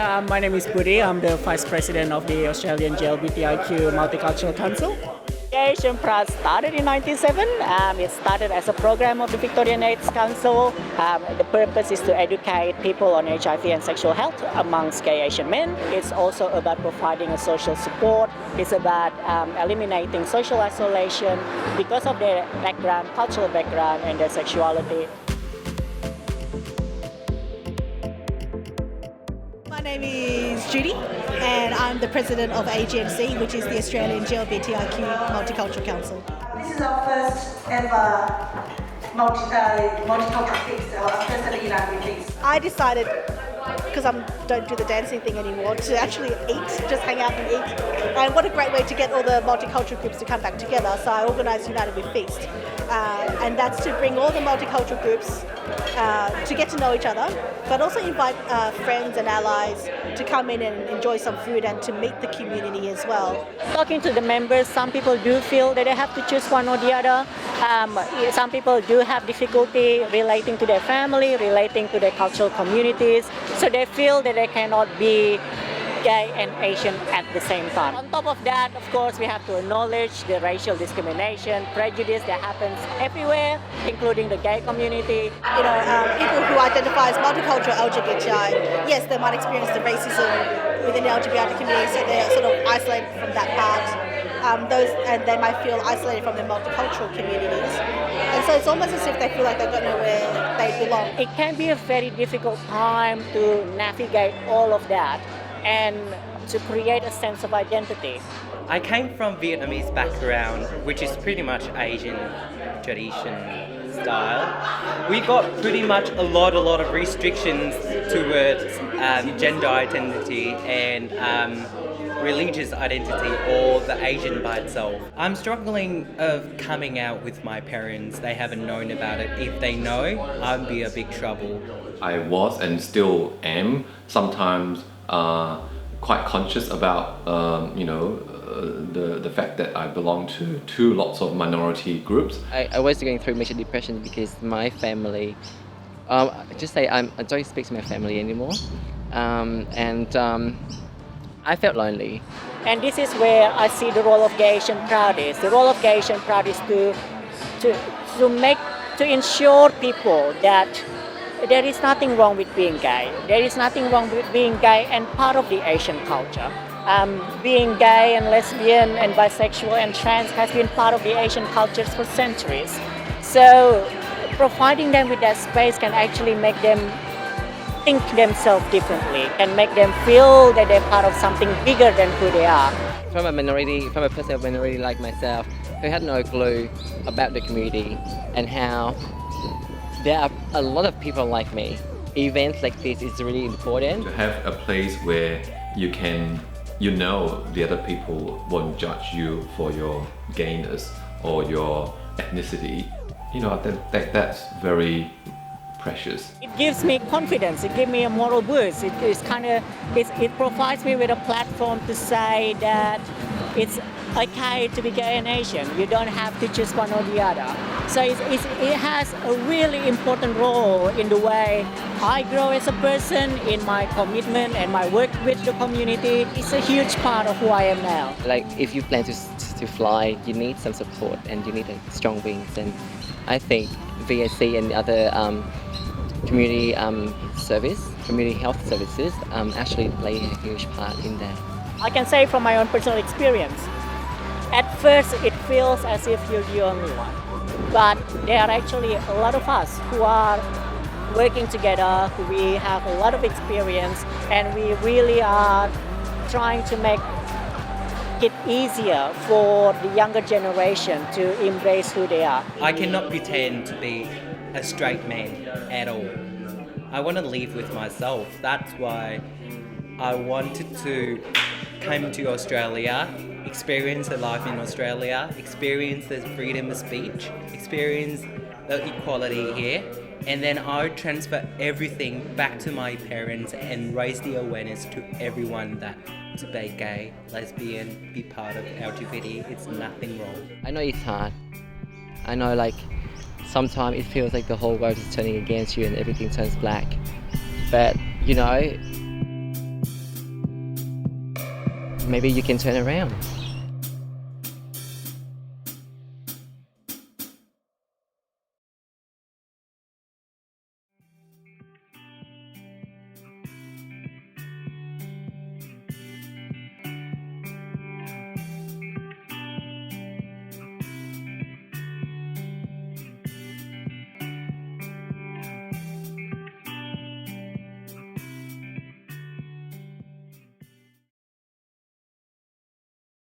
My name is Puri. I'm the Vice President of the Australian GLBTIQ Multicultural Council. Asian Pride started in 1997. It started as a program of the Victorian AIDS Council. The purpose is to educate people on HIV and sexual health amongst gay Asian men. It's also about providing a social support. It's about eliminating social isolation because of their background, cultural background, and their sexuality. My name is Judy and I'm the president of AGMC, which is the Australian GLBTIQ Multicultural Council. This is our first ever multicultural feast, our first ever United feast. I decided, because I don't do the dancing thing anymore, to actually eat, just hang out and eat. And what a great way to get all the multicultural groups to come back together. So I organised United We Feast. And that's to bring all the multicultural groups to get to know each other, but also invite friends and allies to come in and enjoy some food and to meet the community as well. Talking to the members, some people do feel that they have to choose one or the other. Some people do have difficulty relating to their family, relating to their cultural communities, so they feel that they cannot be gay and Asian at the same time. On top of that, of course, we have to acknowledge the racial discrimination, prejudice that happens everywhere, including the gay community. You know, people who identify as multicultural LGBTI, yes, they might experience the racism within the LGBTI community, so they're sort of isolated from that part. And they might feel isolated from the multicultural communities. And so it's almost as if they feel like they don't know where they belong. It can be a very difficult time to navigate all of that and to create a sense of identity. I came from Vietnamese background, which is pretty much Asian tradition style. We got pretty much a lot of restrictions towards gender identity and religious identity, or the Asian by itself. I'm struggling of coming out with my parents. They haven't known about it. If they know, I'd be a big trouble. I was and still am sometimes quite conscious about the fact that I belong to lots of minority groups. I was going through major depression because my family, I don't speak to my family anymore, and I felt lonely. And this is where I see the role of Gay Asian Pride is. The role of Gay Asian Pride is to ensure people that there is nothing wrong with being gay. There is nothing wrong with being gay and part of the Asian culture. Being gay and lesbian and bisexual and trans has been part of the Asian cultures for centuries. So providing them with that space can actually make them think themselves differently and make them feel that they're part of something bigger than who they are. From a person of minority like myself, who had no clue about the community and how there are a lot of people like me. Events like this is really important. To have a place where the other people won't judge you for your gayness or your ethnicity. That's very precious. It gives me confidence. It gives me a moral boost. It provides me with a platform to say that it's okay to be gay and Asian. You don't have to choose one or the other. So it has a really important role in the way I grow as a person, in my commitment and my work with the community. It's a huge part of who I am now. Like, if you plan to fly, you need some support and you need strong wings. And I think VAC and the other community health services actually play a huge part in that. I can say from my own personal experience, at first it feels as if you're the only one. But there are actually a lot of us who are working together, we have a lot of experience, and we really are trying to make it easier for the younger generation to embrace who they are. I cannot pretend to be a straight man at all. I want to live with myself. That's why I wanted to come to Australia, experience the life in Australia, experience the freedom of speech, experience the equality here, and then I would transfer everything back to my parents and raise the awareness to everyone that to be gay, lesbian, be part of LGBT, it's nothing wrong. I know it's hard. I know, like, sometimes it feels like the whole world is turning against you and everything turns black. But, you know, maybe you can turn around.